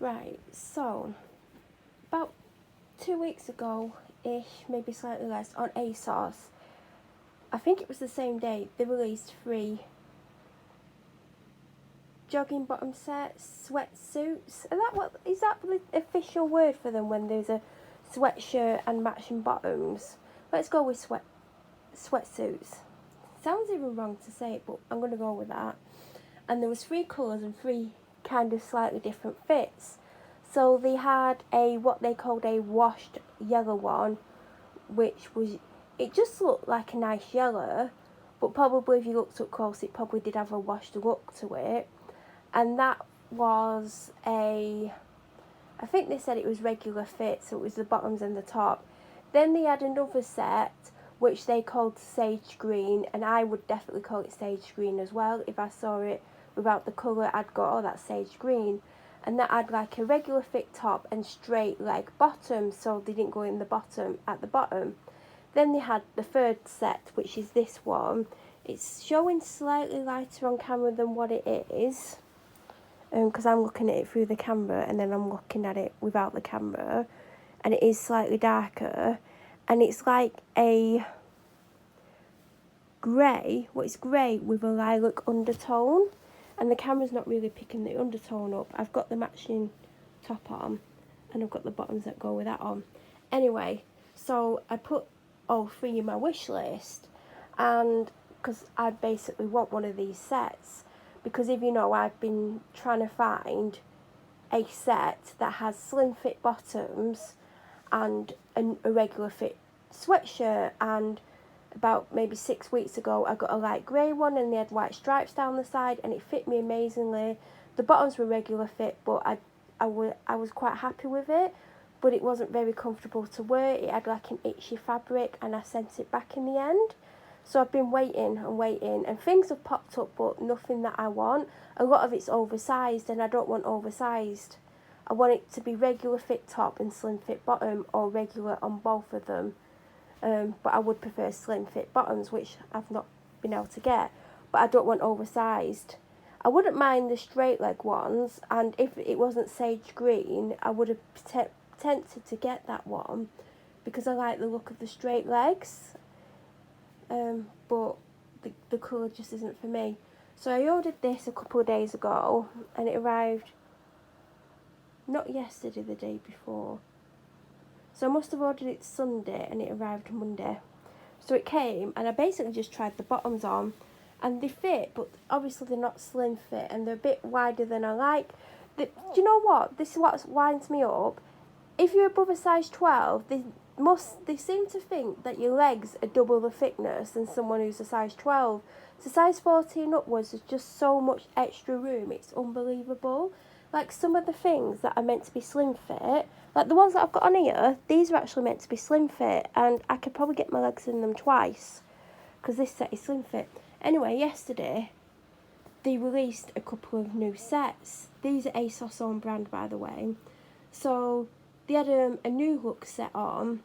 Right, so about 2 weeks ago-ish, maybe slightly less, on ASOS, I think it was the same day, they released 3 jogging bottom sets, sweatsuits. Is that the official word for them when there's a sweatshirt and matching bottoms? Let's go with sweatsuits. Sounds even wrong to say it, but I'm going to go with that. And there was 3 colours and 3 kind of slightly different fits. So they had what they called a washed yellow one, which was, it just looked like a nice yellow, but probably if you looked up close it probably did have a washed look to it. And that was I think they said it was regular fit, so it was the bottoms and the top. Then they had another set which they called sage green, and I would definitely call it sage green as well. If I saw it without the colour, I'd go, oh, that's sage green. And that had like a regular fit top and straight leg bottom, so they didn't go in the bottom at the bottom. Then they had the third set, which is this one. It's showing slightly lighter on camera than what it is, because I'm looking at it through the camera and then I'm looking at it without the camera, and it is slightly darker, and it's like a grey, it's grey with a lilac undertone, and the camera's not really picking the undertone up. I've got the matching top on and I've got the bottoms that go with that on. Anyway, so I put all 3 in my wish list, and because I basically want one of these sets, because if you know, I've been trying to find a set that has slim fit bottoms and a regular fit sweatshirt, and about maybe 6 weeks ago I got a light grey one and they had white stripes down the side and it fit me amazingly. The bottoms were regular fit, but I was quite happy with it, but it wasn't very comfortable to wear. It had like an itchy fabric and I sent it back in the end. So I've been waiting and things have popped up, but nothing that I want. A lot of it's oversized and I don't want oversized. I want it to be regular fit top and slim fit bottom, or regular on both of them. But I would prefer slim fit bottoms, which I've not been able to get. But I don't want oversized. I wouldn't mind the straight leg ones, and if it wasn't sage green, I would have tempted to get that one because I like the look of the straight legs. But the colour just isn't for me. So I ordered this a couple of days ago and it arrived not yesterday, the day before. So I must have ordered it Sunday and it arrived Monday. So it came and I basically just tried the bottoms on and they fit, but obviously they're not slim fit and they're a bit wider than I like. Do you know what? This is what winds me up. If you're above a size 12, they seem to think that your legs are double the thickness than someone who's a size 12. So size 14 upwards, there's just so much extra room, it's unbelievable. Like some of the things that are meant to be slim fit, like the ones that I've got on here, these are actually meant to be slim fit, and I could probably get my legs in them twice, because this set is slim fit. Anyway, yesterday, they released a couple of new sets. These are ASOS own brand, by the way. So they had a new look set on,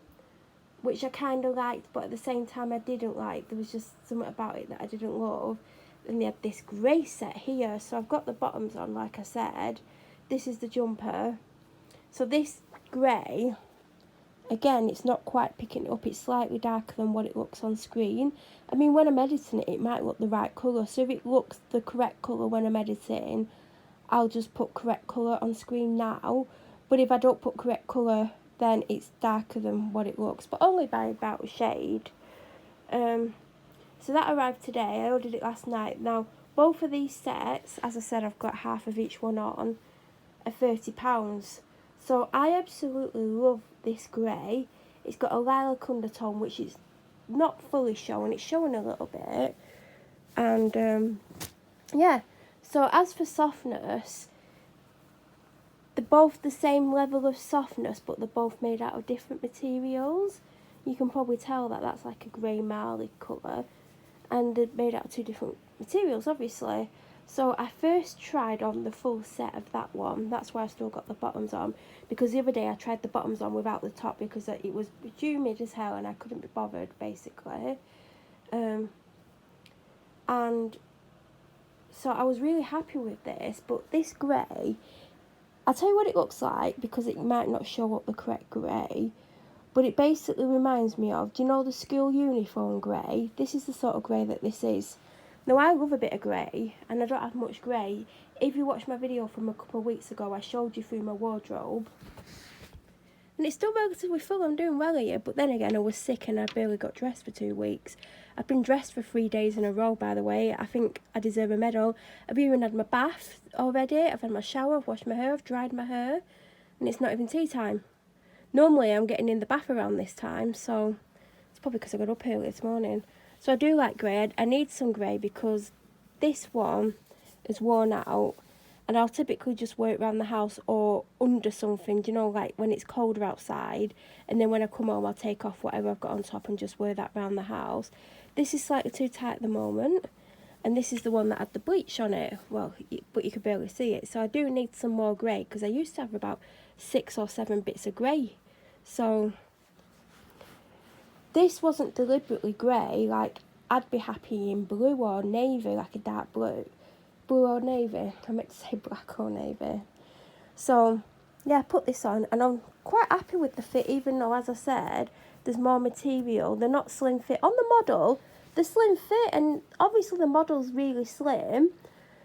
which I kind of liked, but at the same time I didn't like. There was just something about it that I didn't love. And they had this grey set here, so I've got the bottoms on, like I said. This is the jumper. So this grey, again, it's not quite picking it up. It's slightly darker than what it looks on screen. I mean, when I'm editing it, it might look the right colour. So if it looks the correct colour when I'm editing, I'll just put correct colour on screen now. But if I don't put correct colour, then it's darker than what it looks, but only by about a shade. So that arrived today. I ordered it last night. Now, both of these sets, as I said, I've got half of each one on, are £30. So I absolutely love this grey. It's got a lilac undertone, which is not fully showing. It's showing a little bit. And, yeah. So as for softness, they're both the same level of softness, but they're both made out of different materials. You can probably tell that that's like a grey marley colour, and they're made out of 2 different materials, obviously. So I first tried on the full set of that one. That's why I still got the bottoms on, because the other day I tried the bottoms on without the top because it was humid as hell and I couldn't be bothered, basically. And so I was really happy with this, but this grey, I'll tell you what it looks like, because it might not show up the correct grey, but it basically reminds me of, do you know the school uniform grey? This is the sort of grey that this is. Now, I love a bit of grey, and I don't have much grey. If you watched my video from a couple of weeks ago, I showed you through my wardrobe. And it's still relatively full, I'm doing well here, but then again, I was sick and I barely got dressed for 2 weeks. I've been dressed for 3 days in a row, by the way. I think I deserve a medal. I've even had my bath already, I've had my shower, I've washed my hair, I've dried my hair, and it's not even tea time. Normally I'm getting in the bath around this time, so it's probably because I got up early this morning. So I do like grey. I need some grey because this one is worn out, and I'll typically just wear it around the house or under something, you know, like when it's colder outside, and then when I come home I'll take off whatever I've got on top and just wear that around the house. This is slightly too tight at the moment, and this is the one that had the bleach on it, well, but you could barely see it. So I do need some more grey, because I used to have about 6 or 7 bits of grey. So this wasn't deliberately grey, like I'd be happy in blue or navy, like a dark blue or navy. I meant to say black or navy. So yeah, I put this on and I'm quite happy with the fit, even though, as I said, there's more material. They're not slim fit on the model. They're slim fit, and obviously the model's really slim,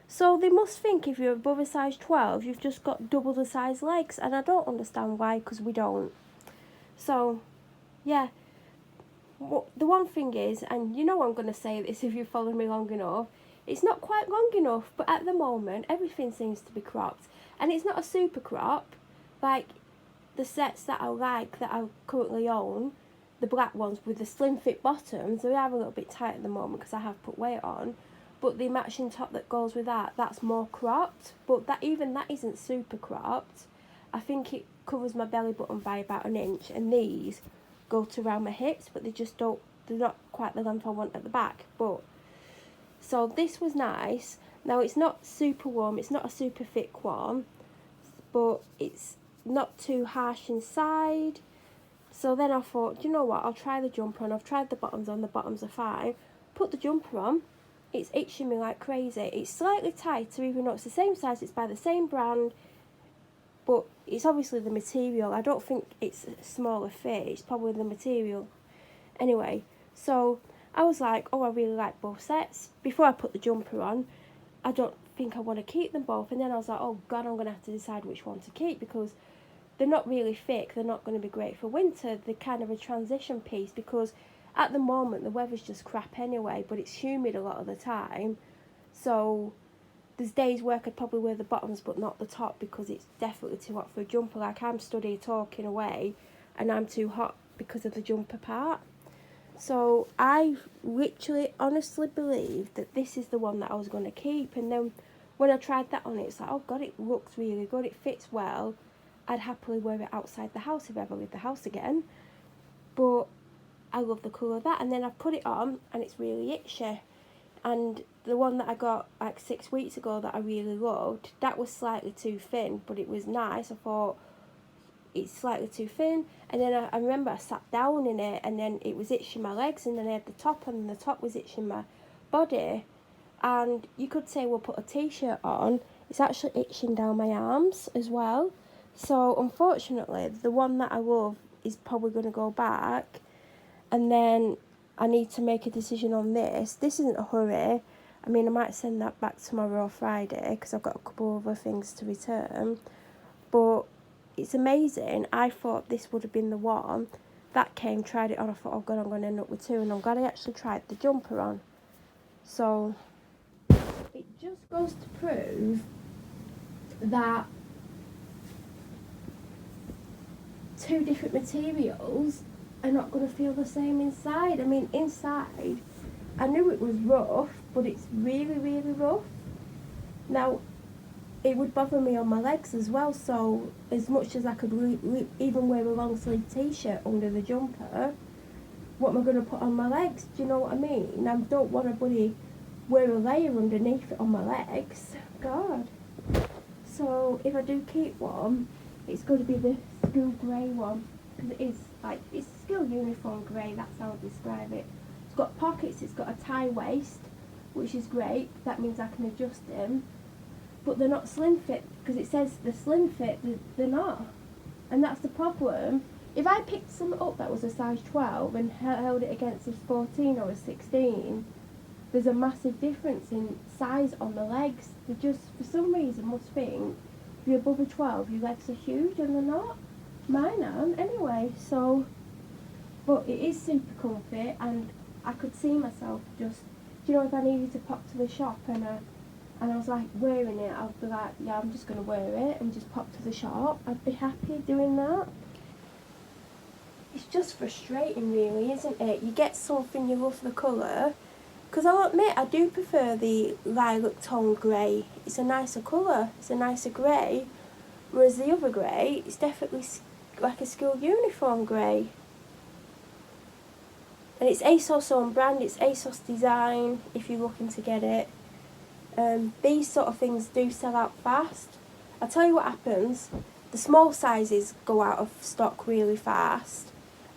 so they must think if you're above a size 12 you've just got double the size legs, and I don't understand why, because we don't. So yeah, the one thing is, and you know I'm going to say this if you've followed me long enough, it's not quite long enough, but at the moment everything seems to be cropped, and it's not a super crop like the sets that I like that I currently own, the black ones with the slim fit bottoms. They are a little bit tight at the moment because I have put weight on, but the matching top that goes with that, that's more cropped, but that isn't super cropped. I think it covers my belly button by about an inch, and these go to around my hips, but they're not quite the length I want at the back. But so this was nice. Now it's not super warm, it's not a super thick one, but it's not too harsh inside. So then I thought, you know what, I'll try the jumper on. I've tried the bottoms on, the bottoms are fine. Put the jumper on, it's itching me like crazy. It's slightly tighter, even though it's the same size, it's by the same brand, but it's obviously the material. I don't think it's a smaller fit, it's probably the material. Anyway, so I was like, oh, I really like both sets. Before I put the jumper on, I don't think I want to keep them both. And then I was like, oh God, I'm going to have to decide which one to keep, because they're not really thick, they're not going to be great for winter. They're kind of a transition piece, because at the moment the weather's just crap anyway, but it's humid a lot of the time. So there's days where I could probably wear the bottoms but not the top, because it's definitely too hot for a jumper. Like I'm stood here talking away and I'm too hot because of the jumper part. So I literally honestly believed that this is the one that I was going to keep, and then when I tried that on, it's like, oh God, it looks really good, it fits well. I'd happily wear it outside the house if I ever leave the house again, but I love the colour of that. And then I put it on and it's really itchy. And the one that I got like 6 weeks ago that I really loved, that was slightly too thin, but it was nice. I thought, it's slightly too thin. And then I remember I sat down in it and then it was itching my legs, and then I had the top on and the top was itching my body. And you could say, well, put a t-shirt on, it's actually itching down my arms as well. So unfortunately, the one that I love is probably going to go back, and then I need to make a decision on this. This isn't a hurry. I mean, I might send that back tomorrow or Friday because I've got a couple of other things to return. But it's amazing. I thought this would have been the one. That came, tried it on, I thought, oh God, I'm going to end up with two, and I'm glad I actually tried the jumper on. So it just goes to prove that two different materials are not going to feel the same inside. I mean, inside, I knew it was rough, but it's really, really rough. Now, it would bother me on my legs as well, so as much as I could even wear a long sleeve t-shirt under the jumper, what am I going to put on my legs? Do you know what I mean? I don't want to wear a layer underneath it on my legs. God. So if I do keep one, it's going to be the school grey one, because it is like, it's school uniform grey, that's how I describe it. It's got pockets, it's got a tie waist, which is great. That means I can adjust them. but they're not slim fit, because it says they're slim fit, they're not. And that's the problem. If I picked something up that was a size 12 and held it against a 14 or a 16, there's a massive difference in size on the legs. They just, for some reason, must think if you're above a 12, your legs are huge, and they're not. Mine aren't, anyway. So, but it is super comfy, and I could see myself just, if I needed to pop to the shop and I was like wearing it, I'd be like, yeah, I'm just going to wear it and just pop to the shop. I'd be happy doing that. It's just frustrating, really, isn't it? You get something, you love the colour. Because I'll admit, I do prefer the lilac tone grey. It's a nicer colour. It's a nicer grey. Whereas the other grey, it's definitely like a school uniform grey. And it's ASOS own brand. It's ASOS design, if you're looking to get it. These sort of things do sell out fast. I'll tell you what happens. The small sizes go out of stock really fast.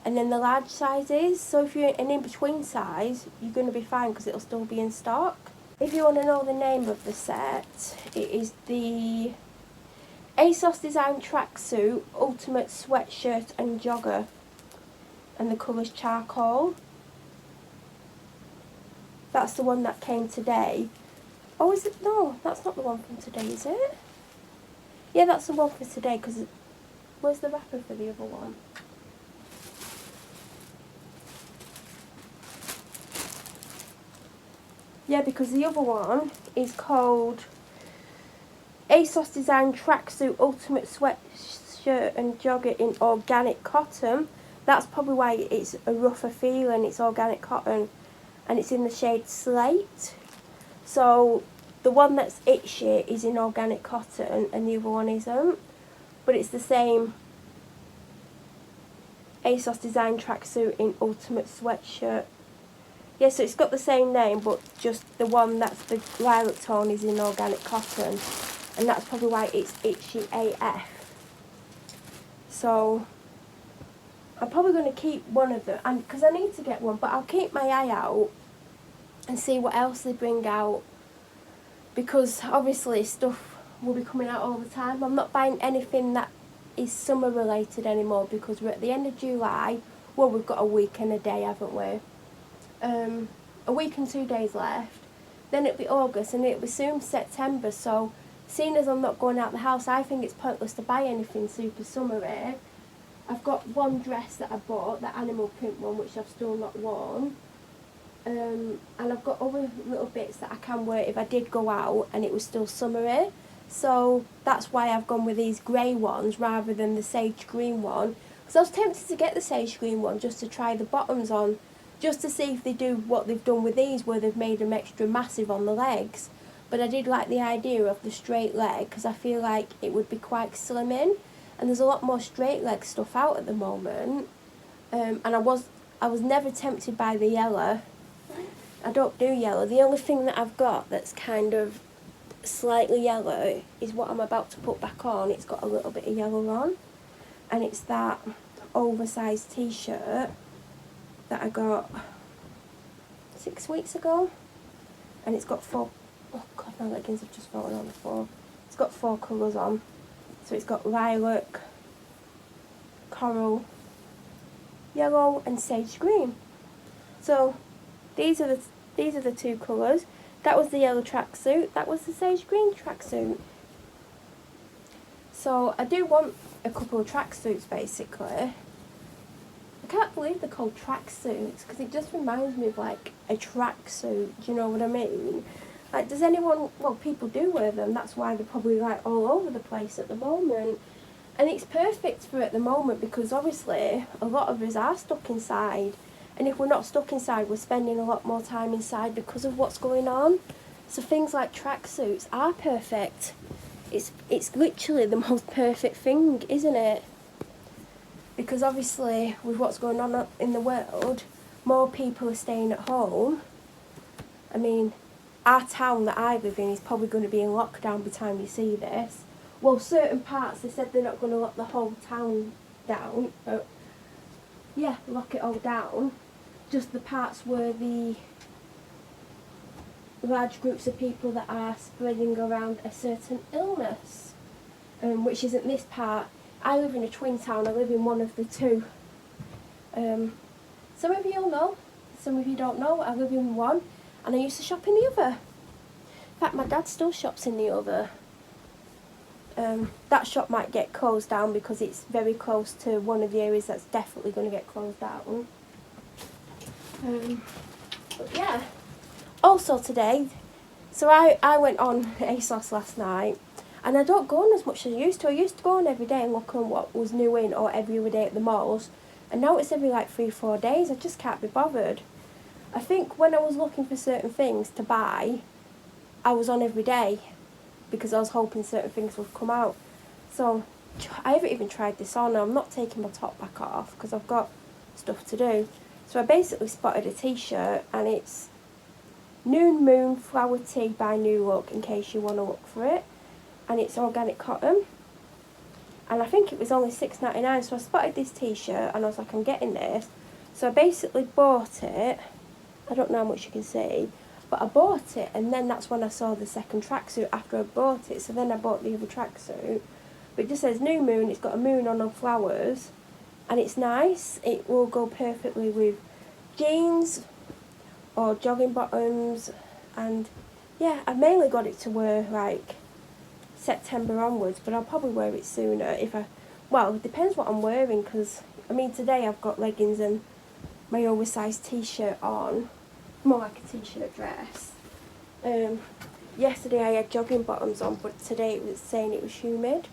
And then the large sizes, so if you're an in-between size, you're going to be fine because it'll still be in stock. If you want to know the name of the set, it is the ASOS Design Tracksuit Ultimate Sweatshirt and Jogger. And the colour's charcoal. That's the one that came today. Oh, is it? No, that's not the one from today, is it? Yeah, that's the one for today, because where's the wrapper for the other one? Yeah, because the other one is called ASOS Design Tracksuit Ultimate Sweatshirt and Jogger in Organic Cotton. That's probably why it's a rougher feeling. It's organic cotton and it's in the shade Slate. So the one that's itchy is in organic cotton and the other one isn't. But it's the same ASOS Design Tracksuit in Ultimate Sweatshirt. Yeah, so it's got the same name, but just the one that's the lilac tone is in organic cotton. And that's probably why it's itchy AF. So I'm probably going to keep one of them, and because I need to get one, but I'll keep my eye out and see what else they bring out. Because obviously stuff will be coming out all the time. I'm not buying anything that is summer related anymore because we're at the end of July. Well, we've got a week and a day, haven't we? A week and 2 days left. Then it'll be August and it'll be soon September. So seeing as I'm not going out the house, I think it's pointless to buy anything super summery. I've got one dress that I bought, the animal print one, which I've still not worn. And I've got other little bits that I can wear if I did go out and it was still summery. So that's why I've gone with these grey ones rather than the sage green one. Because I was tempted to get the sage green one just to try the bottoms on, just to see if they do what they've done with these, where they've made them extra massive on the legs. But I did like the idea of the straight leg because I feel like it would be quite slimming. And there's a lot more straight leg stuff out at the moment. And I was never tempted by the yellow. I don't do yellow. The only thing that I've got that's kind of slightly yellow is what I'm about to put back on. It's got a little bit of yellow on. And it's that oversized t-shirt that I got 6 weeks ago. And it's got four... Oh God, my leggings have just fallen on the floor. It's got 4 colours on. So it's got lilac, coral, yellow and sage green. So these are the 2 colours. That was the yellow tracksuit. That was the sage green tracksuit. So I do want a couple of tracksuits basically. I can't believe they're called tracksuits because it just reminds me of like a tracksuit. Do you know what I mean? Like, does anyone, well, people do wear them, that's why they're probably like all over the place at the moment. And it's perfect for at the moment because obviously a lot of us are stuck inside. And if we're not stuck inside, we're spending a lot more time inside because of what's going on. So things like tracksuits are perfect. It's literally the most perfect thing, isn't it? Because obviously with what's going on in the world, more people are staying at home. I mean, our town that I live in is probably going to be in lockdown by the time you see this. Well, certain parts, they said they're not going to lock the whole town down. Yeah, lock it all down. Just the parts where the large groups of people that are spreading around a certain illness, which isn't this part. I live in a twin town, I live in one of the two. Some of you'll know, some of you don't know, I live in one and I used to shop in the other. In fact, my dad still shops in the other. That shop might get closed down because it's very close to one of the areas that's definitely going to get closed down. But yeah. Also today, so I went on ASOS last night, and I don't go on as much as I used to. I used to go on every day and look on what was new in, or every other day at the malls, and now it's every like 3-4 days. I just can't be bothered. I think when I was looking for certain things to buy, I was on every day because I was hoping certain things would come out. So I haven't even tried this on. I'm not taking my top back off because I've got stuff to do. So I basically spotted a t-shirt, and it's Noon Moon Flower Tea by New Look, in case you want to look for it, and it's organic cotton, and I think it was only $6.99. so I spotted this t-shirt and I was like, I'm getting this. So I basically bought it. I don't know how much you can see, but I bought it, and then that's when I saw the second tracksuit after I bought it. So then I bought the other tracksuit, but it just says New Moon. It's got a moon on flowers, and it's nice. It will go perfectly with jeans or jogging bottoms, and yeah, I mainly got it to wear like September onwards, but I'll probably wear it sooner if well, it depends what I'm wearing, because I mean today I've got leggings and my oversized t-shirt on, more like a t-shirt dress. Yesterday I had jogging bottoms on, but today it was saying it was humid.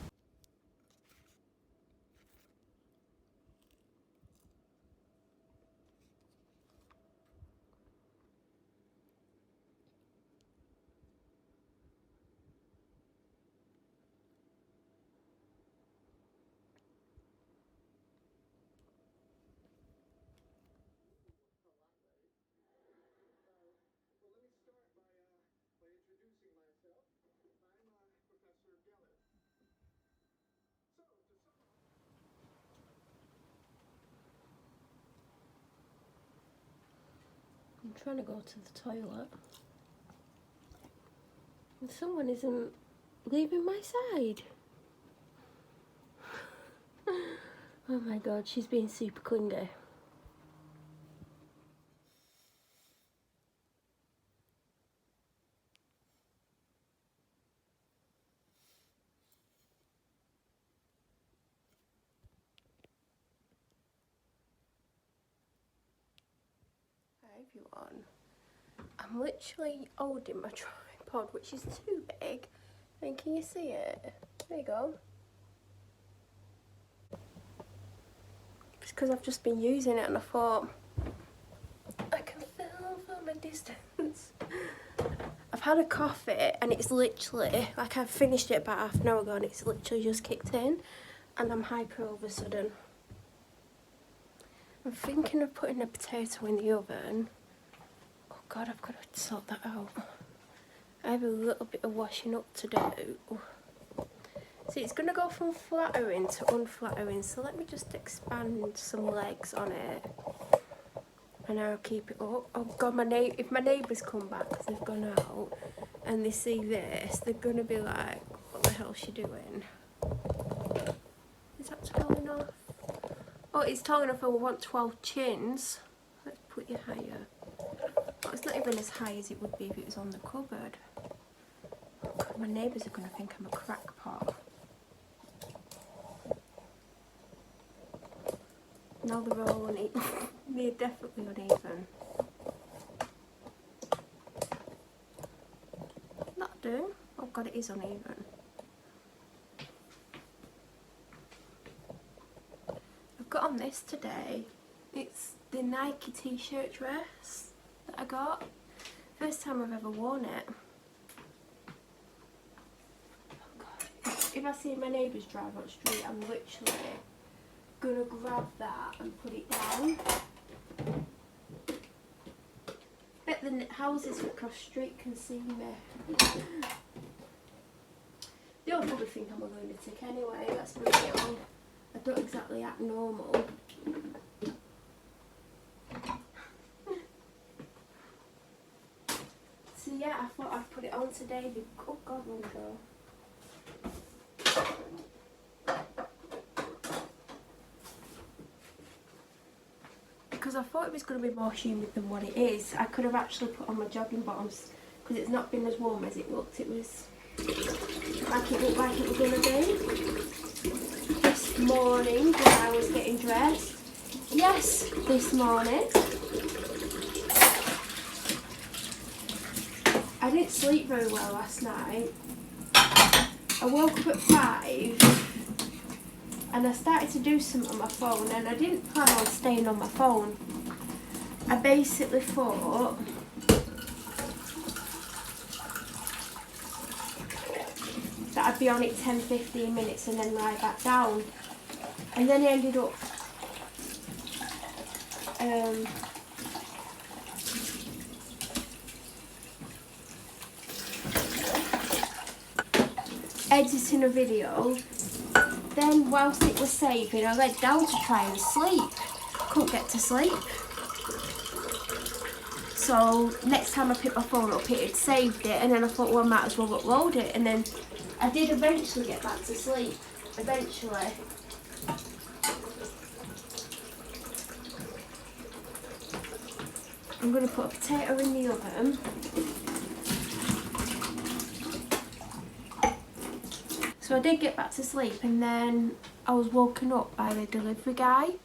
I'm trying to go to the toilet, and someone isn't leaving my side. Oh my god, she's being super clingy. Hi everyone. I'm literally holding my tripod, which is too big. And can you see it? There you go. It's because I've just been using it and I thought I can film from a distance. I've had a coffee and it's literally, like I've finished it about half an hour ago and it's literally just kicked in, and I'm hyper all of a sudden. I'm thinking of putting a potato in the oven. Oh god, I've got to sort that out. I have a little bit of washing up to do. See, it's going to go from flattering to unflattering, so let me just expand some legs on it, and I'll keep it up. Oh god, if my neighbours come back, because they've gone out, and they see this, they're going to be like, what the hell's she doing? Is that tall enough? Oh, it's tall enough. I want 12 chins. Let's put you higher. Oh, it's not even as high as it would be if it was on the cupboard. Oh god, my neighbours are going to think I'm a crackpot. Now they're all uneven. They're definitely uneven. That'll do. Oh god, it is uneven. I've got on this today. It's the Nike t-shirt dress that I got. First time I've ever worn it. Oh god. If I see my neighbours drive on the street, I'm literally gonna grab that and put it down. Bet the houses across the street can see me. They'll probably think I'm a lunatic anyway, let's be real. I don't exactly act normal. See, yeah, I thought I'd put it on today. Oh God, wrong door. Because I thought it was going to be more humid than what it is. I could have actually put on my jogging bottoms because it's not been as warm as it looked. It was like it looked like it was going to be. This morning when I was getting dressed. Yes, this morning. I didn't sleep very well last night. I woke up at 5 and I started to do something on my phone, and I didn't plan on staying on my phone. I basically thought that I'd be on it 10-15 minutes and then lie back down. And then I ended up editing a video. Then whilst it was saving, I laid down to try and sleep. Couldn't get to sleep. So next time I picked my phone up, it had saved it, and then I thought, well, I might as well upload it. And then I did eventually get back to sleep. Eventually. I'm going to put a potato in the oven. So I did get back to sleep, and then I was woken up by the delivery guy.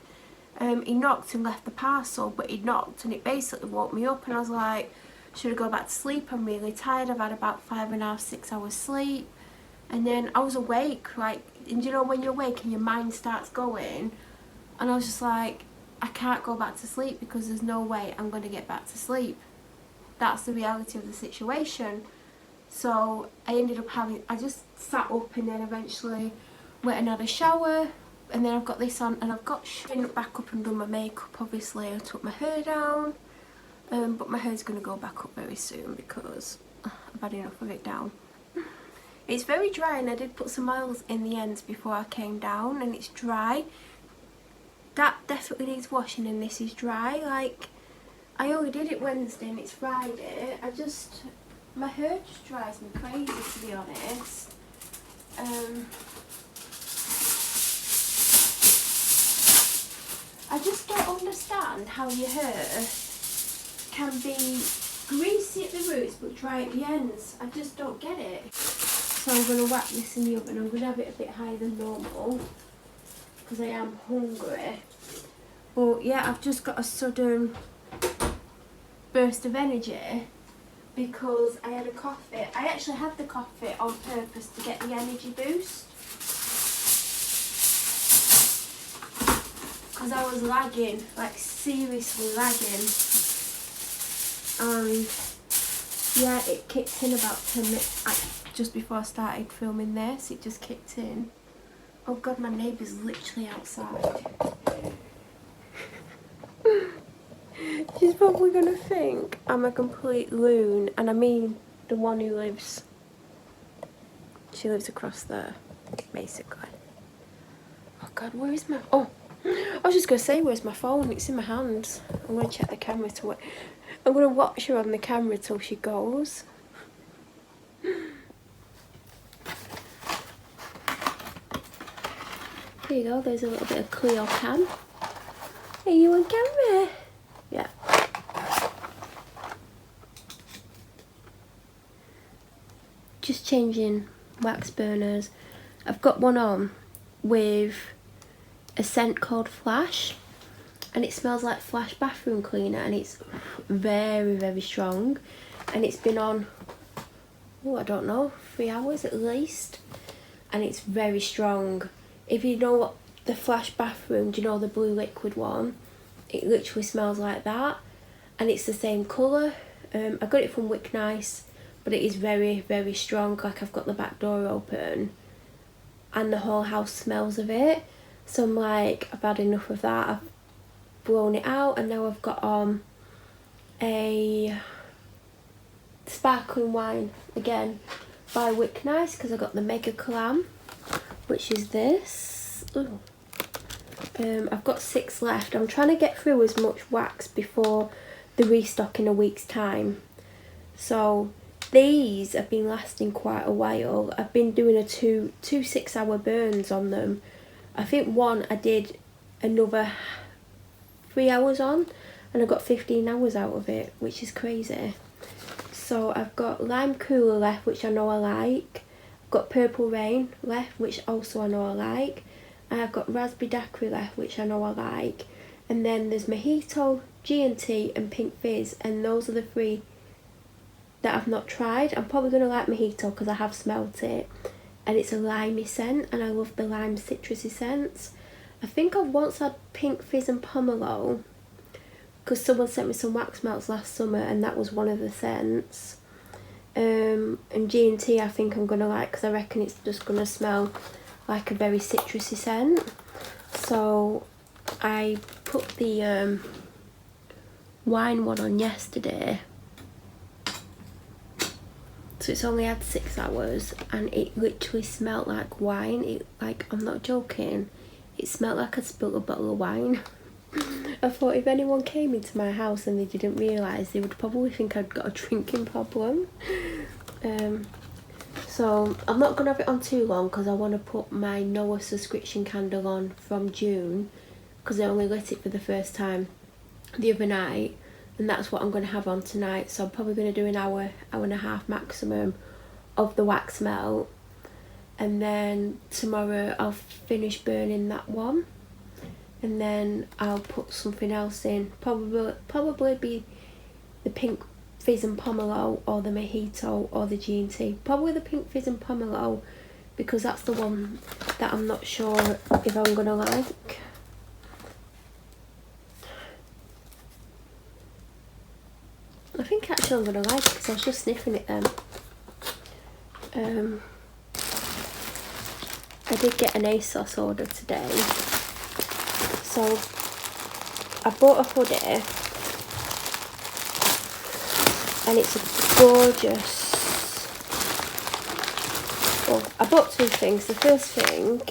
He knocked and left the parcel, but he knocked and it basically woke me up, and I was like, should I go back to sleep? I'm really tired. I've had about 5.5, 6 hours sleep. And then I was awake, like, and you know when you're awake and your mind starts going, and I was just like, I can't go back to sleep because there's no way I'm going to get back to sleep. That's the reality of the situation. So I ended up I just sat up and then eventually went and had a shower, and then I've got this on, and I've got back up and done my makeup. Obviously I took my hair down, but my hair's going to go back up very soon because I've had enough of it down. It's very dry, and I did put some oils in the ends before I came down, and it's dry. That definitely needs washing, and this is dry. Like, I only did it Wednesday and it's Friday. My hair just drives me crazy, to be honest. I just don't understand how your hair can be greasy at the roots but dry at the ends. I just don't get it. So I'm going to whack this in the oven. I'm going to have it a bit higher than normal because I am hungry. But yeah, I've just got a sudden burst of energy because I had a coffee. I actually had the coffee on purpose to get the energy boost because I was lagging, like seriously lagging. And yeah, it kicked in about 10 minutes, just before I started filming this. It just kicked in. Oh God, my neighbour's literally outside. She's probably gonna think I'm a complete loon, and I mean the one who lives. She lives across there, basically. Oh God, where is my? Oh, I was just gonna say, where's my phone? It's in my hands. I'm gonna check the camera to. I'm gonna watch her on the camera till she goes. There you go. There's a little bit of Cleo cam. Are you on camera? Yeah. Just changing wax burners. I've got one on with a scent called Flash, and it smells like Flash bathroom cleaner, and it's very, very strong, and it's been on, oh, I don't know, 3 hours at least, and it's very strong. If you know what the Flash bathroom, do you know the blue liquid one? It literally smells like that, and it's the same colour. I got it from Wick Nice, but it is very, very strong. Like, I've got the back door open and the whole house smells of it. So I'm like, I've had enough of that. I've blown it out, and now I've got a sparkling wine again by Wick Nice, because I got the Mega Clam, which is this. Ooh. I've got 6 left. I'm trying to get through as much wax before the restock in a week's time. So These have been lasting quite a while. I've been doing two 6-hour burns on them. I think one I did another 3 hours on, and I got 15 hours out of it, which is crazy. So I've got Lime Cooler left, which I know I like. I've got Purple Rain left, which also I know I like. And I've got Raspberry Daiquiri left, which I know I like. And then there's Mojito, G&T and Pink Fizz, and those are the 3 that I've not tried. I'm probably going to like Mojito because I have smelt it, and it's a limey scent, and I love the lime citrusy scents. I think I've once had Pink Fizz and Pomelo because someone sent me some wax melts last summer, and that was one of the scents. And G&T I think I'm going to like because I reckon it's just going to smell like a very citrusy scent. So I put the wine one on yesterday. So it's only had 6 hours, and it literally smelled like wine. It, like, I'm not joking, it smelled like I spilled a bottle of wine. I thought if anyone came into my house and they didn't realise, they would probably think I'd got a drinking problem. So I'm not going to have it on too long because I want to put my Noah subscription candle on from June, because I only lit it for the first time the other night, and that's what I'm going to have on tonight. So I'm probably going to do an hour and a half maximum of the wax melt, and then tomorrow I'll finish burning that one, and then I'll put something else in, probably be the Pink Fizz and Pomelo or the Mojito or the G&T. Probably the Pink Fizz and Pomelo, because that's the one that I'm not sure if I'm going to like. I think actually I'm going to like it because I was just sniffing it then. I did get an ASOS order today. So I bought a hoodie, and it's a gorgeous... Well, I bought 2 things. The first thing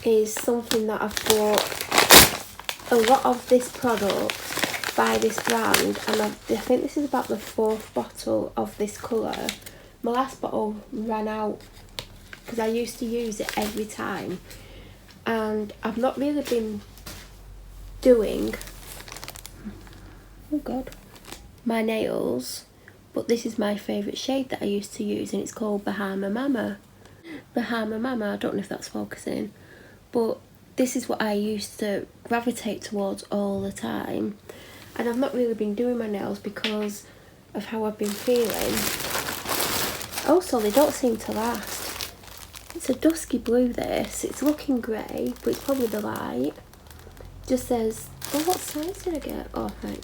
is something that I've bought a lot of this product by this brand, and I think this is about the 4th bottle of this colour. My last bottle ran out because I used to use it every time, and I've not really been doing, oh god, my nails, but this is my favourite shade that I used to use, and it's called Bahama Mama. Bahama Mama, I don't know if that's focusing, but this is what I used to gravitate towards all the time. And I've not really been doing my nails because of how I've been feeling. Also, they don't seem to last. It's a dusky blue, this. It's looking grey, but it's probably the light. It just says, oh, what size did I get? Oh, right.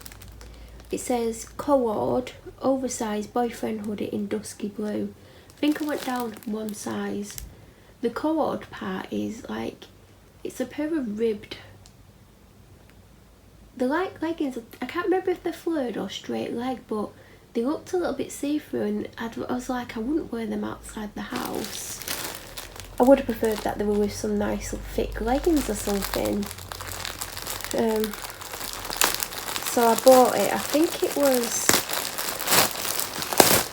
It says co-ord, oversized boyfriend hoodie in dusky blue. I think I went down 1 size. The co-ord part is like, it's a pair of ribbed... They're like leggings. I can't remember if they're flured or straight leg, but they looked a little bit see-through, and I was like, I wouldn't wear them outside the house. I would have preferred that they were with some nice thick leggings or something. So I bought it. I think it was,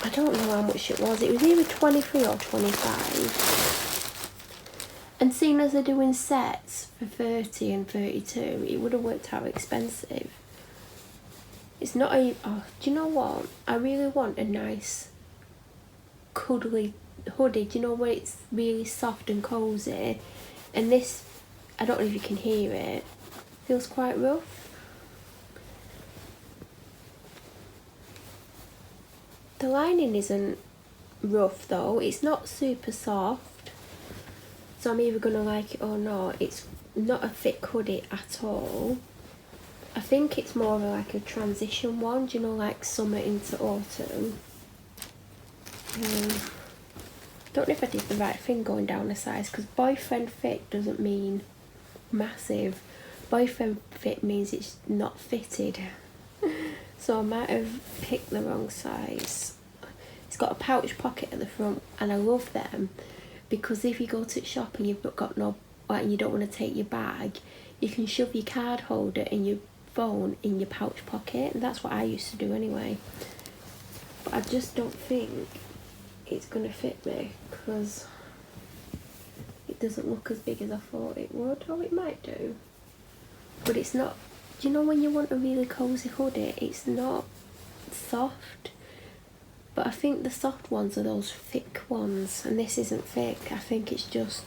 I don't know how much it was. It was either 23 or 25. And seeing as they're doing sets for 30 and 32, it would have worked out expensive. It's not a... Oh, do you know what? I really want a nice, cuddly hoodie. Do you know where it's really soft and cosy? And this, I don't know if you can hear it, feels quite rough. The lining isn't rough though. It's not super soft. So I'm either going to like it or not. It's not a thick hoodie at all. I think it's more of like a transition one, do you know, like summer into autumn. Don't know if I did the right thing going down a size, because boyfriend fit doesn't mean massive. Boyfriend fit means it's not fitted. So I might have picked the wrong size. It's got a pouch pocket at the front, and I love them. Because if you go to the shop and you've got no, like, and you don't want to take your bag, you can shove your card holder and your phone in your pouch pocket, and that's what I used to do anyway. but I just don't think it's going to fit me because it doesn't look as big as I thought it would. Oh, it might do, but it's not. Do you know when you want a really cosy hoodie, it's not soft, but I think the soft ones are those thick ones, and this isn't thick. I think it's just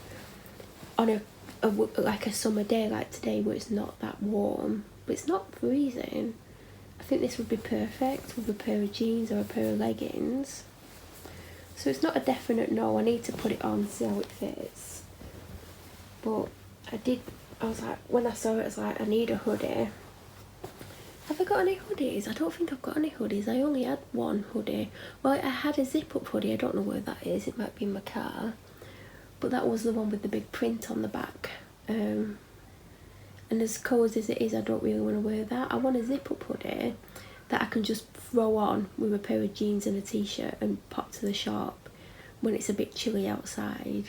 on like a summer day like today where it's not that warm, but it's not freezing. I think this would be perfect with a pair of jeans or a pair of leggings. So it's not a definite no. I need to put it on, see how it fits. But I was like, when I saw it, I was like, I need a hoodie. Have I got any hoodies? I don't think I've got any hoodies. I only had one hoodie. Well, I had a zip-up hoodie. I don't know where that is. It might be in my car. But that was the one with the big print on the back. And as cozy as it is, I don't really want to wear that. I want a zip-up hoodie that I can just throw on with a pair of jeans and a t-shirt and pop to the shop when it's a bit chilly outside.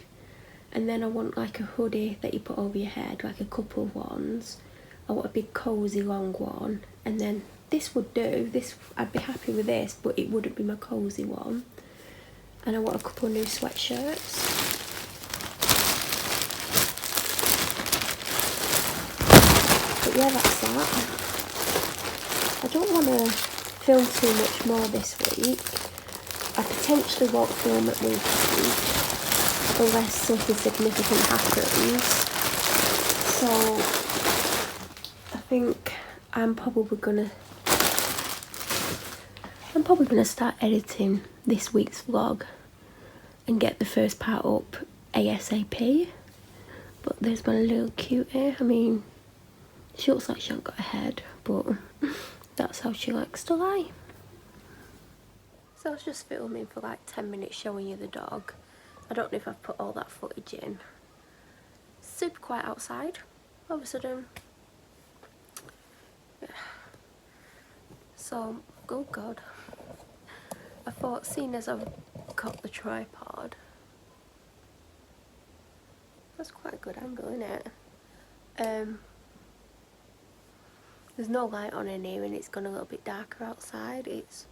And then I want like a hoodie that you put over your head, like a couple of ones. I want a big cozy long one, and then this would do. This, I'd be happy with this, but it wouldn't be my cozy one. And I want a couple of new sweatshirts. But yeah, that's that. I don't want to film too much more this week. I potentially won't film at weekend unless something significant happens. So I think I'm probably gonna start editing this week's vlog and get the first part up ASAP. But there's my little cutie. I mean, she looks like she hasn't got a head, but that's how she likes to lie. So I was just filming for like 10 minutes showing you the dog. I don't know if I've put all that footage in. Super quiet outside. All of a sudden, yeah. So, oh god. I thought, seeing as I've got the tripod, that's quite a good angle, isn't it? There's no light on in here and it's gone a little bit darker outside. It's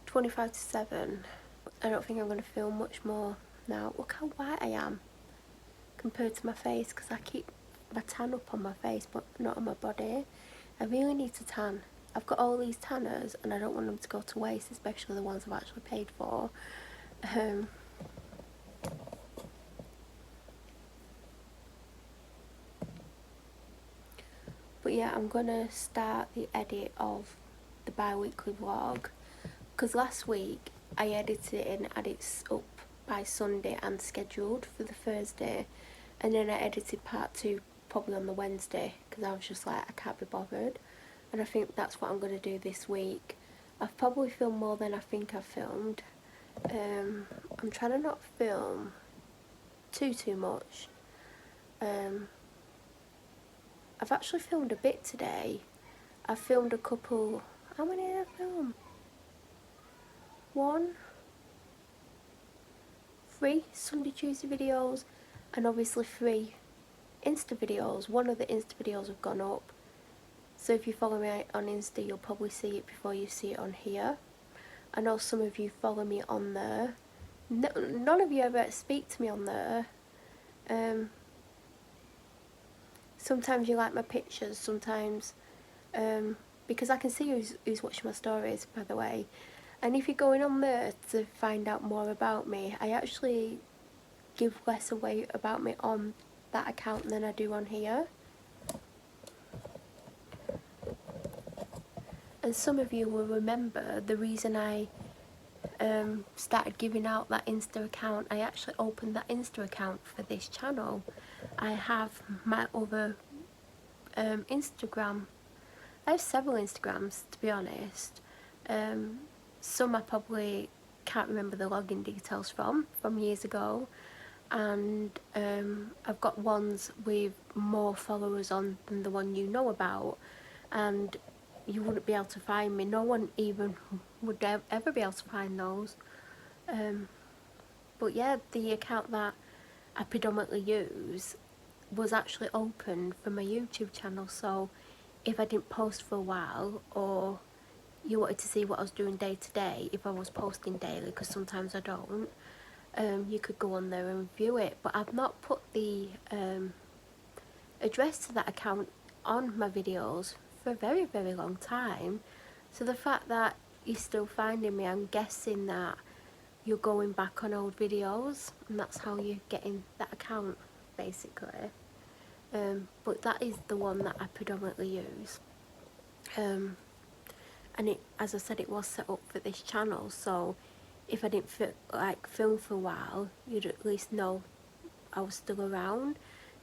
25 to 7. I don't think I'm going to film much more now. Look how white I am compared to my face, because I keep my tan up on my face but not on my body. I really need to tan. I've got all these tanners and I don't want them to go to waste, especially the ones I've actually paid for. But yeah, I'm gonna start the edit of the bi-weekly vlog, because last week I edited it and had it up by Sunday and scheduled for the Thursday, and then I edited part 2 probably on the Wednesday because I was just like, I can't be bothered. And I think that's what I'm going to do this week. I've probably filmed more than I think I've filmed. I'm trying to not film too much. I've actually filmed a bit today. I've filmed a couple. How many did I film? 1, 3 Sunday Tuesday videos, and obviously 3 Insta videos. One of the Insta videos have gone up. So if you follow me on Insta, you'll probably see it before you see it on here. I know some of you follow me on there. None of you ever speak to me on there. Sometimes you like my pictures, sometimes because I can see who's watching my stories, by the way. And if you're going on there to find out more about me, I actually give less away about me on that account than I do on here. And some of you will remember the reason I started giving out that Insta account. I actually opened that Insta account for this channel. I have my other Instagram. I have several Instagrams, to be honest. Some I probably can't remember the login details from years ago, and I've got ones with more followers on than the one you know about, and you wouldn't be able to find me. No one even would ever be able to find those. But yeah, the account that I predominantly use was actually opened for my YouTube channel, so if I didn't post for a while, or you wanted to see what I was doing day to day, if I was posting daily, because sometimes I don't, you could go on there and view it. But I've not put the address to that account on my videos for a very, very long time. So the fact that you're still finding me, I'm guessing that you're going back on old videos, and that's how you're getting that account, basically. But that is the one that I predominantly use. And it, as I said, it was set up for this channel, so if I didn't film for a while, you'd at least know I was still around.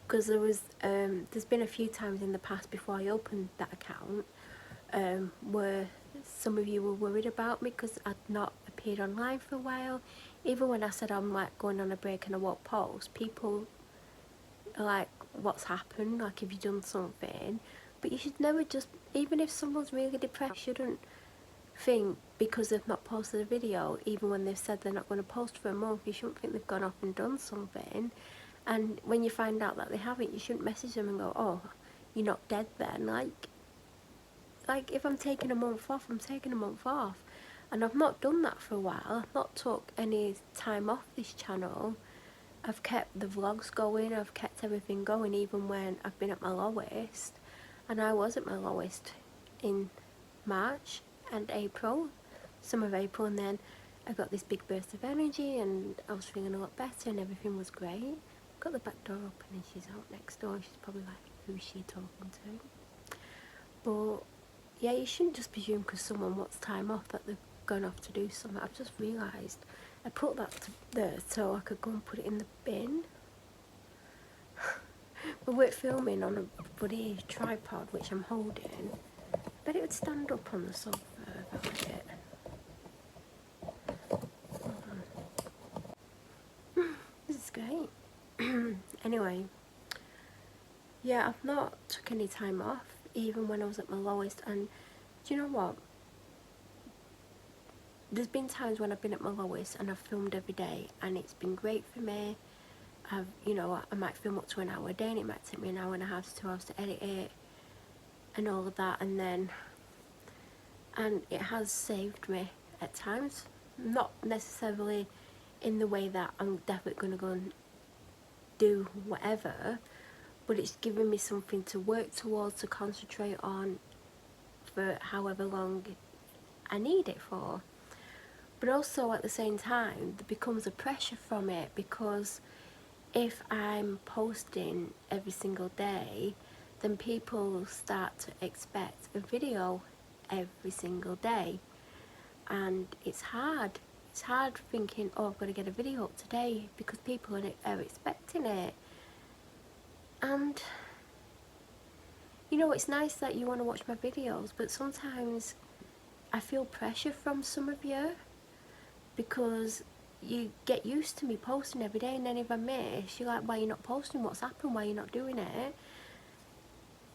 Because there's been a few times in the past before I opened that account where some of you were worried about me because I'd not appeared online for a while. Even when I said I'm like going on a break and I won't post, people are like, what's happened? Like, have you done something? But you should never just, even if someone's really depressed, you shouldn't think because they've not posted a video, even when they've said they're not going to post for a month, you shouldn't think they've gone off and done something. And when you find out that they haven't, you shouldn't message them and go, oh, you're not dead then. Like if I'm taking a month off, I'm taking a month off. And I've not done that for a while. I've not took any time off this channel. I've kept the vlogs going, I've kept everything going, even when I've been at my lowest. And I was at my lowest in March and April, some of April, and then I got this big burst of energy and I was feeling a lot better and everything was great. Got the back door open and she's out next door. She's probably like, who's she talking to? But yeah, you shouldn't just presume because someone wants time off that they've gone off to do something. I've just realised I put that there so I could go and put it in the bin. But we're filming on a bloody tripod which I'm holding. I bet it would stand up on the sofa if I had it. This is great. Anyway, yeah, I've not took any time off, even when I was at my lowest. And do you know what? There's been times when I've been at my lowest and I've filmed every day, and it's been great for me. You know, I might film up to an hour a day, and it might take me an hour and a half to 2 hours to edit it, and all of that. And it has saved me at times, not necessarily in the way that I'm definitely going to go and do whatever, but it's given me something to work towards, to concentrate on for however long I need it for. But also at the same time, there becomes a pressure from it, because if I'm posting every single day, then people start to expect a video every single day, and it's hard. It's hard thinking, oh, I've got to get a video up today, because people are expecting it. And you know, it's nice that you want to watch my videos, but sometimes I feel pressure from some of you, because you get used to me posting every day, and then if I miss, you're like, why are you not posting? What's happened? Why are you not doing it?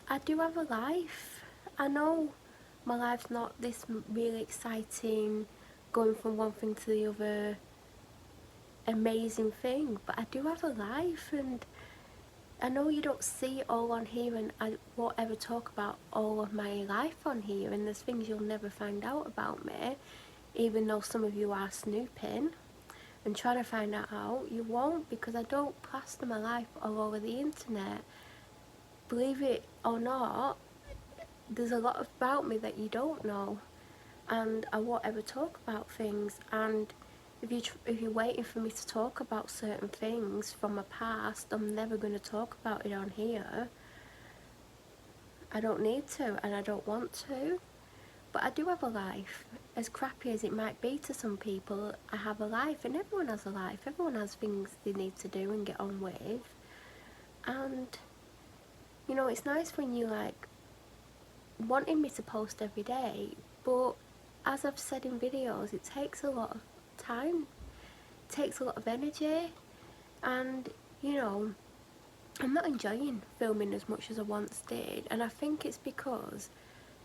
I do have a life. I know my life's not this really exciting, going from one thing to the other, amazing thing, but I do have a life, and I know you don't see it all on here, and I won't ever talk about all of my life on here, and there's things you'll never find out about me, even though some of you are snooping and trying to find that out. You won't, because I don't plaster my life all over the internet. Believe it or not, there's a lot about me that you don't know, and I won't ever talk about things. And if you're waiting for me to talk about certain things from my past, I'm never going to talk about it on here. I don't need to, and I don't want to. But I do have a life. As crappy as it might be to some people, I have a life, and everyone has a life. Everyone has things they need to do and get on with. And you know, it's nice when you like wanting me to post every day, but as I've said in videos, it takes a lot of time, it takes a lot of energy, and you know, I'm not enjoying filming as much as I once did. And I think it's because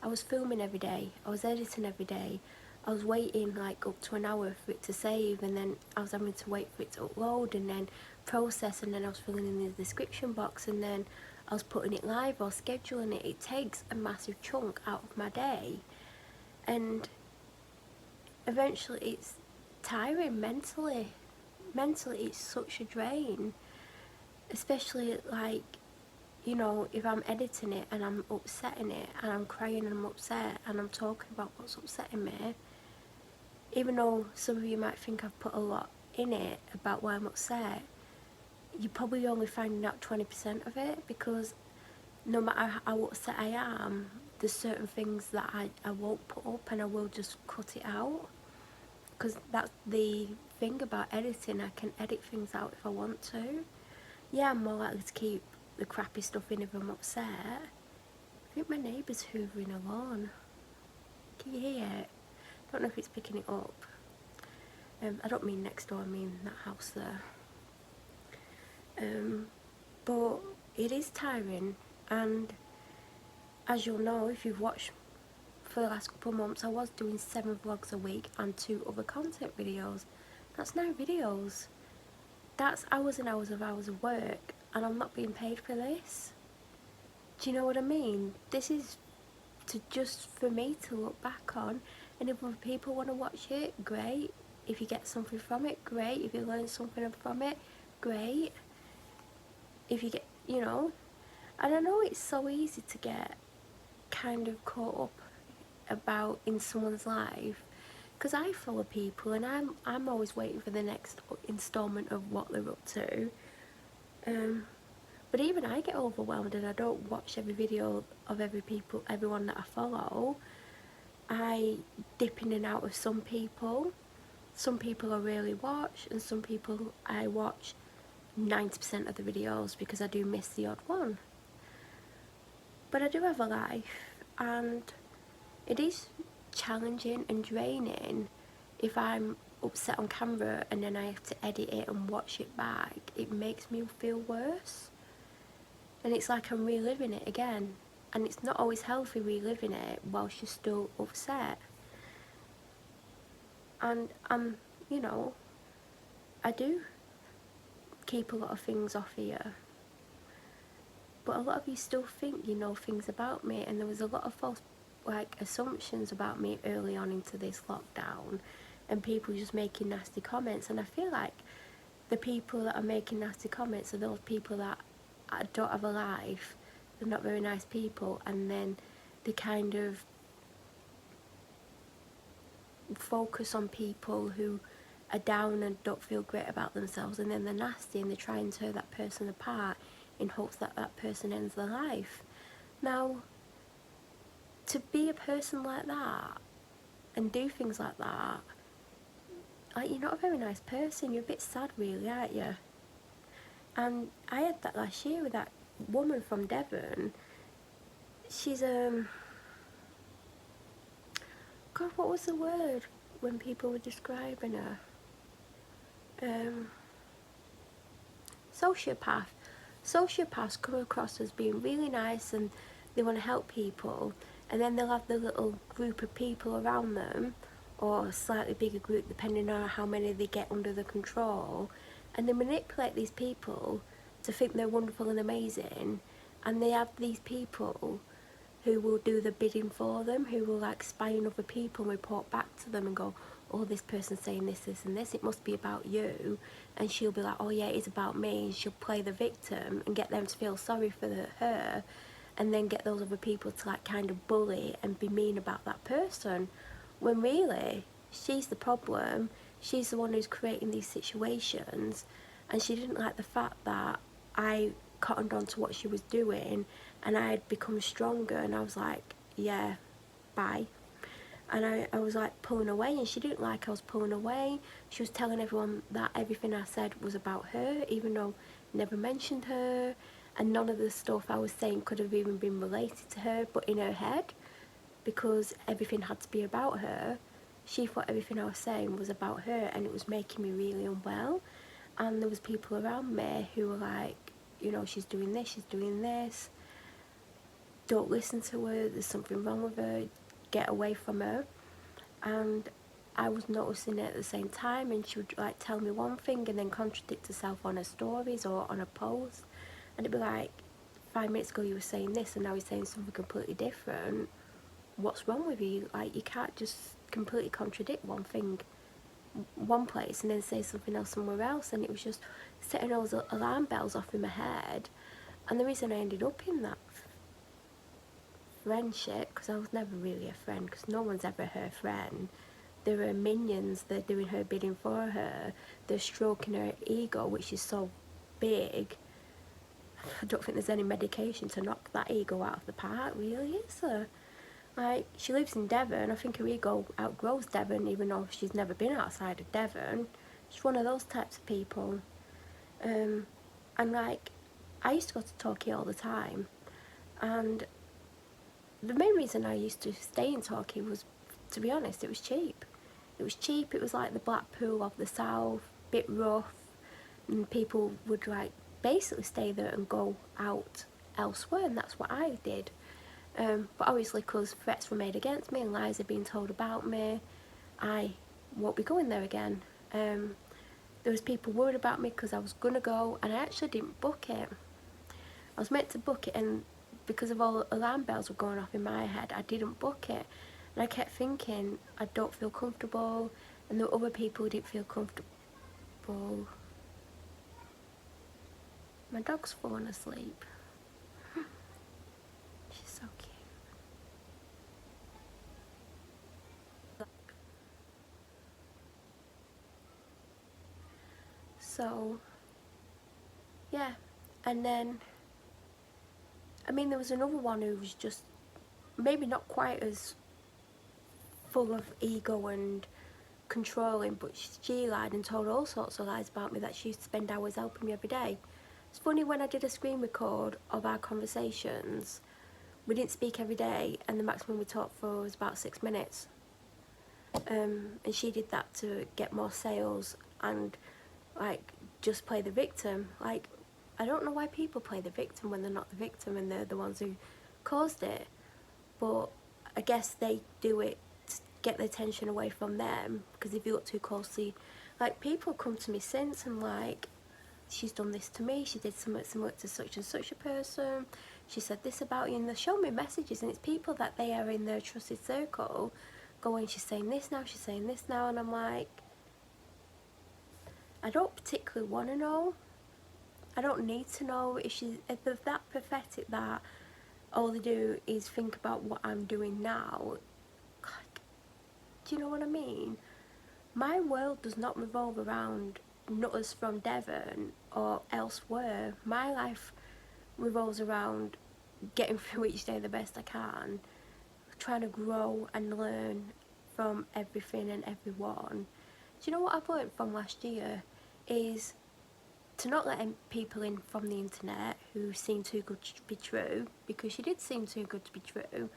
I was filming every day, I was editing every day, I was waiting like up to an hour for it to save, and then I was having to wait for it to upload and then process, and then I was filling in the description box, and then I was putting it live or scheduling it. It takes a massive chunk out of my day, and eventually it's tiring mentally. Mentally it's such a drain, especially like, you know, if I'm editing it and I'm upsetting it and I'm crying and I'm upset and I'm talking about what's upsetting me, even though some of you might think I've put a lot in it about why I'm upset, you're probably only finding out 20% of it, because no matter how upset I am, there's certain things that I won't put up and I will just cut it out, because that's the thing about editing. I can edit things out if I want to. Yeah, I'm more likely to keep the crappy stuff in if I'm upset. I think my neighbour's hoovering a lawn. Can you hear it? I don't know if it's picking it up. I don't mean next door, I mean that house there. But it is tiring, and as you'll know if you've watched for the last couple of months, I was doing 7 vlogs a week and 2 other content videos. That's 9 videos. That's hours and hours of work, and I'm not being paid for this. Do you know what I mean? This is just for me to look back on, and if other people want to watch it, great. If you get something from it, great. If you learn something from it, great. If you get, you know, and I know it's so easy to get kind of caught up about in someone's life, because I follow people and I'm always waiting for the next installment of what they're up to. But even I get overwhelmed and I don't watch every video of everyone that I follow. I dip in and out of some people. Some people I really watch, and some people I watch 90% of the videos because I do miss the odd one. But I do have a life, and it is challenging and draining. If I'm upset on camera and then I have to edit it and watch it back, it makes me feel worse. And it's like I'm reliving it again. And it's not always healthy reliving it whilst you're still upset. And you know, I do keep a lot of things off here. But a lot of you still think you know things about me, and there was a lot of false assumptions about me early on into this lockdown, and people just making nasty comments. And I feel like the people that are making nasty comments are those people that don't have a life, they're not very nice people, and then they kind of focus on people who are down and don't feel great about themselves, and then they're nasty and they try and tear that person apart in hopes that that person ends their life. Now, to be a person like that and do things like that, like, you're not a very nice person. You're a bit sad really, aren't you? And I had that last year with that woman from Devon. She's God, what was the word when people were describing her? Sociopath. Sociopaths come across as being really nice and they want to help people, and then they'll have the little group of people around them, or a slightly bigger group depending on how many they get under their control, and they manipulate these people to think they're wonderful and amazing, and they have these people who will do the bidding for them, who will like spy on other people and report back to them and go, oh, this person's saying this, this and this, it must be about you. And she'll be like, oh yeah, it is about me, and she'll play the victim and get them to feel sorry for her, and then get those other people to like kind of bully and be mean about that person, when really she's the problem. She's the one who's creating these situations, and she didn't like the fact that I cottoned on to what she was doing, and I had become stronger, and I was like, yeah, bye. And I was like pulling away, and she didn't like I was pulling away. She was telling everyone that everything I said was about her, even though I never mentioned her, and none of the stuff I was saying could have even been related to her, but in her head, because everything had to be about her, she thought everything I was saying was about her, and it was making me really unwell. And there was people around me who were like, you know, she's doing this, don't listen to her, there's something wrong with her, get away from her. And I was noticing it at the same time, and she would like tell me one thing and then contradict herself on her stories or on a post, and it'd be like, 5 minutes ago you were saying this and now you're saying something completely different. what's wrong with you? Like, you can't just completely contradict one thing one place and then say something else somewhere else. And it was just setting all those alarm bells off in my head. And the reason I ended up in that friendship, because I was never really a friend, because no one's ever her friend. There are minions, they're doing her bidding for her, they're stroking her ego, which is so big. I don't think there's any medication to knock that ego out of the park, really, is there? Like, she lives in Devon. I think her ego outgrows Devon, even though she's never been outside of Devon. She's one of those types of people. And like, I used to go to Torquay all the time, and the main reason I used to stay in Torquay was, to be honest, it was cheap. It was cheap. It was like the Blackpool of the south, bit rough, and people would like basically stay there and go out elsewhere, and that's what I did. But obviously, because threats were made against me and lies had been told about me, I won't be going there again. There was people worried about me because I was gonna go, and I actually didn't book it. I was meant to book it, and because of all the alarm bells were going off in my head, I didn't book it. And I kept thinking, I don't feel comfortable, and there were other people who didn't feel comfortable. My dog's fallen asleep. She's so cute. So, yeah. And then, I mean, there was another one who was just maybe not quite as full of ego and controlling, but she lied and told all sorts of lies about me, that she used to spend hours helping me every day. It's funny, when I did a screen record of our conversations, we didn't speak every day, and the maximum we talked for was about 6 minutes. And she did that to get more sales and like just play the victim. Like, I don't know why people play the victim when they're not the victim and they're the ones who caused it, but I guess they do it to get the attention away from them, because if you look too closely, like, people come to me since and like, she's done this to me, she did something similar to such and such a person, she said this about you, and they show me messages, and it's people that they are in their trusted circle going, she's saying this now, she's saying this now, and I'm like, I don't particularly want to know. I don't need to know. If they're that pathetic that all they do is think about what I'm doing now, like, do you know what I mean? My world does not revolve around nutters from Devon or elsewhere. My life revolves around getting through each day the best I can, trying to grow and learn from everything and everyone. Do you know what I've learned from last year is to not let people in from the internet who seem too good to be true, because she did seem too good to be true,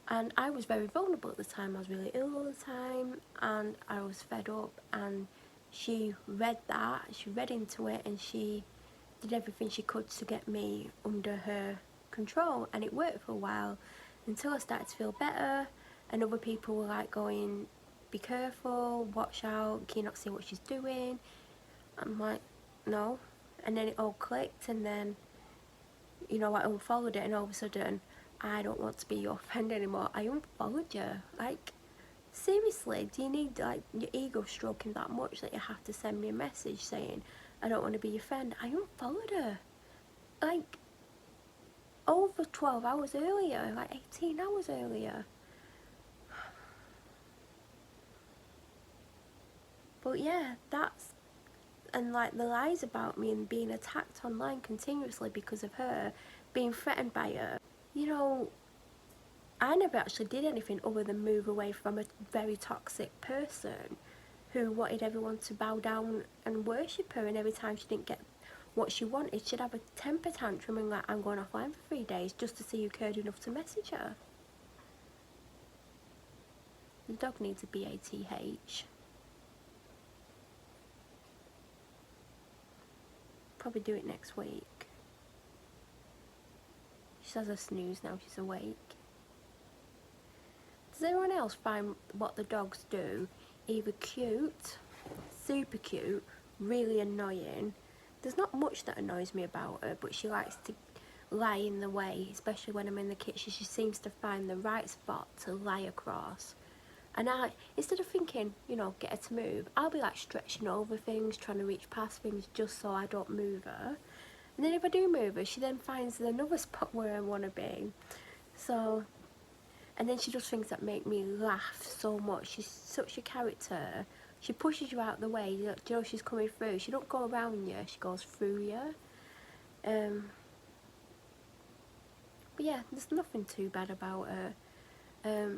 and I was very vulnerable at the time. I was really ill all the time, and I was fed up, and she read that, she read into it, and she did everything she could to get me under her control, and it worked for a while until I started to feel better, and other people were like going, be careful, watch out, can you not see what she's doing? I'm like, no. And then it all clicked, and then, you know, I unfollowed it, and all of a sudden, I don't want to be your friend anymore. I unfollowed you. Like, seriously, do you need, like, your ego stroking that much that you have to send me a message saying, I don't want to be your friend? I unfollowed her. Like, over 12 hours earlier, like 18 hours earlier. But yeah, that's, and like the lies about me and being attacked online continuously because of her, being threatened by her. You know, I never actually did anything other than move away from a very toxic person who wanted everyone to bow down and worship her, and every time she didn't get what she wanted, she'd have a temper tantrum and like, I'm going offline for 3 days just to see who cared enough to message her. The dog needs a BATH. Probably do it next week. She has a snooze now, she's awake. Does anyone else find what the dogs do either cute, super cute, really annoying? There's not much that annoys me about her, but she likes to lie in the way, especially when I'm in the kitchen. She seems to find the right spot to lie across. And I, instead of thinking, you know, get her to move, I'll be like stretching over things, trying to reach past things just so I don't move her. And then if I do move her, she then finds another spot where I want to be. So, and then she does things that make me laugh so much. She's such a character. She pushes you out the way. You know she's coming through. She don't go around you. She goes through you. But yeah, there's nothing too bad about her.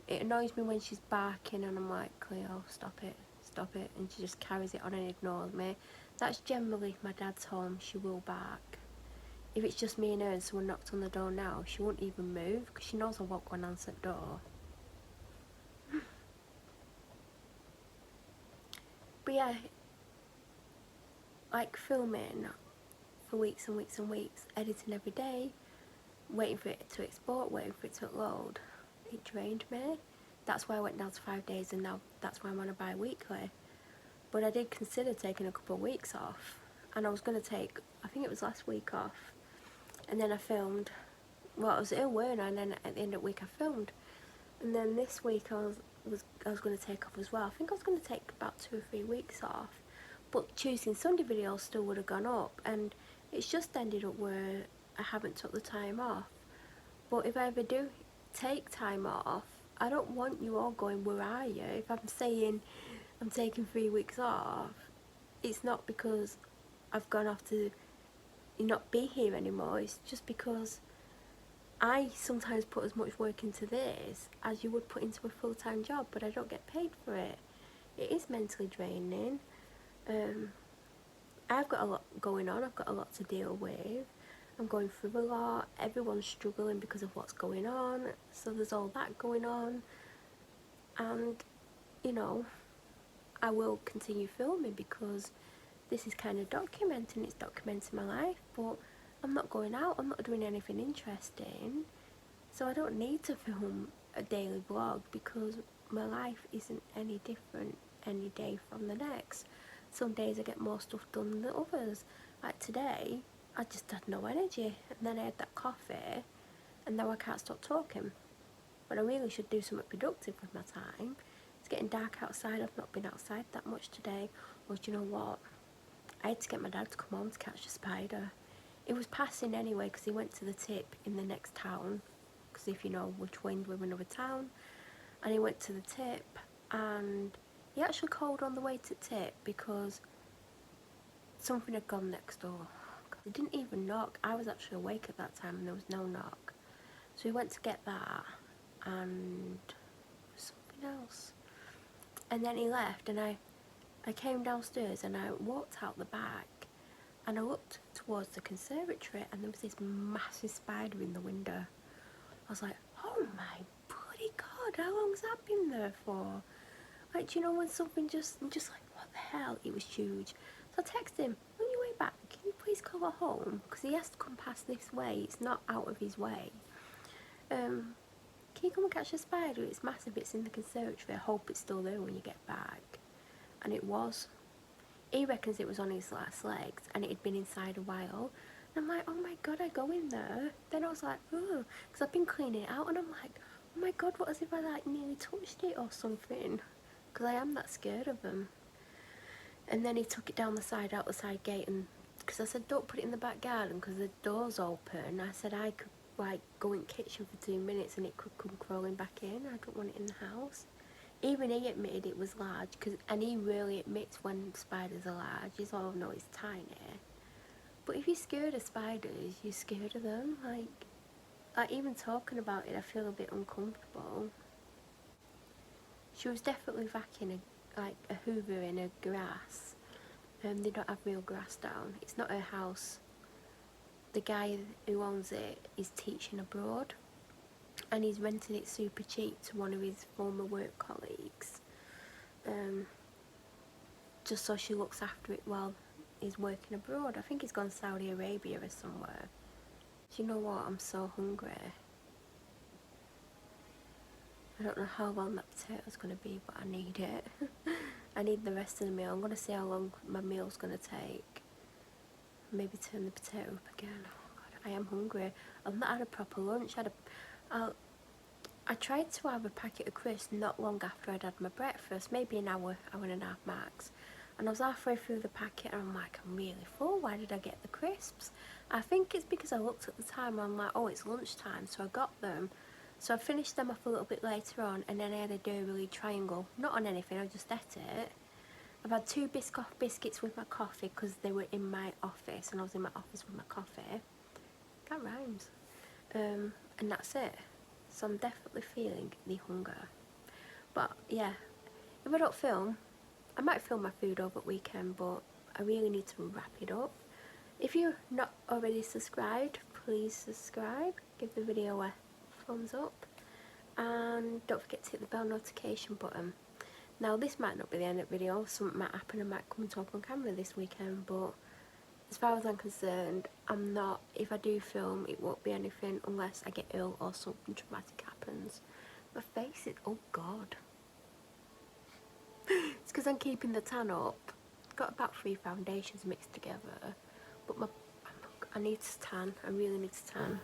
It annoys me when she's barking and I'm like, Cleo, stop it, and she just carries it on and ignores me. That's generally if my dad's home, she will bark. If it's just me and her and someone knocks on the door now, she won't even move because she knows I won't go and answer the door. But yeah, like filming for weeks and weeks and weeks, editing every day, waiting for it to export, waiting for it to upload, it drained me. That's why I went down to 5 days, and now that's why I'm on a bi-weekly. But I did consider taking a couple of weeks off, and I was going to take, I think it was last week off, and then I filmed. Well, I was ill, weren't I? And then at the end of the week I filmed, and then this week I was going to take off as well. I think I was going to take about 2 or 3 weeks off, but Tuesday and Sunday videos still would have gone up, and it's just ended up where I haven't took the time off. But if I ever do take time off, I don't want you all going, where are you? If I'm saying I'm taking 3 weeks off, it's not because I've gone off to not be here anymore. It's just because I sometimes put as much work into this as you would put into a full-time job, but I don't get paid for it. It is mentally draining. I've got a lot going on. I've got a lot to deal with. I'm going through a lot. Everyone's struggling because of what's going on. So there's all that going on. And, you know, I will continue filming because this is kind of documenting. It's documenting my life. But I'm not going out. I'm not doing anything interesting. So I don't need to film a daily vlog because my life isn't any different any day from the next. Some days I get more stuff done than others. Like today, I just had no energy, and then I had that coffee, and now I can't stop talking. But I really should do something productive with my time. It's getting dark outside. I've not been outside that much today. Or do you know what? I had to get my dad to come home to catch a spider. It was passing anyway because he went to the tip in the next town. Because if you know which way we're in another town, and he went to the tip, and he actually called on the way to tip because something had gone next door. They didn't even knock. I was actually awake at that time and there was no knock. So we went to get that and something else. And then he left, and I came downstairs and I walked out the back and I looked towards the conservatory and there was this massive spider in the window. I was like, oh my bloody god, how long's that been there for? Like, do you know when something I'm just like, what the hell? It was huge. So I texted him, on your way back, can you please call her home? Because he has to come past this way. It's not out of his way. Can you come and catch a spider? It's massive. It's in the conservatory. I hope it's still there when you get back. And it was. He reckons it was on his last legs and it had been inside a while. And I'm like, oh my god, I go in there. Then I was like, oh, because I've been cleaning it out, and I'm like, oh my god, what as if I like nearly touched it or something? Because I am that scared of them. And then he took it down the side, out the side gate, and because I said don't put it in the back garden because the door's open. I said I could like go in the kitchen for 2 minutes and it could come crawling back in. I don't want it in the house. Even he admitted it was large, and he really admits when spiders are large. He's all, no, it's tiny. But if you're scared of spiders, you're scared of them. Like even talking about it, I feel a bit uncomfortable. She was definitely vacuuming like a hoover in her grass. They don't have real grass down. It's not her house. The guy who owns it is teaching abroad, and he's renting it super cheap to one of his former work colleagues, just so she looks after it while he's working abroad. I think he's gone Saudi Arabia or somewhere. Do you know what? I'm so hungry. I don't know how long that potato's going to be, but I need it. I need the rest of the meal. I'm going to see how long my meal's going to take. Maybe turn the potato up again. Oh god, I am hungry. I've not had a proper lunch. I tried to have a packet of crisps not long after I'd had my breakfast, maybe an hour, hour and a half max. And I was halfway through the packet and I'm like, I'm really full, why did I get the crisps? I think it's because I looked at the time and I'm like, oh, it's lunchtime, so I got them. So I finished them off a little bit later on, and then I had a dairy triangle. Not on anything, I just ate it. I've had 2 biscuits with my coffee because they were in my office and I was in my office with my coffee. That rhymes. And that's it. So I'm definitely feeling the hunger. But yeah, if I don't film, I might film my food over the weekend, but I really need to wrap it up. If you're not already subscribed, please subscribe, give the video a thumbs up, and don't forget to hit the bell notification button. Now this might not be the end of the video, something might happen, I might come and talk on camera this weekend, but as far as I'm concerned, I'm not, if I do film, it won't be anything unless I get ill or something traumatic happens. My face is, oh god. It's because I'm keeping the tan up. Got about 3 foundations mixed together, but I need to tan, I really need to tan.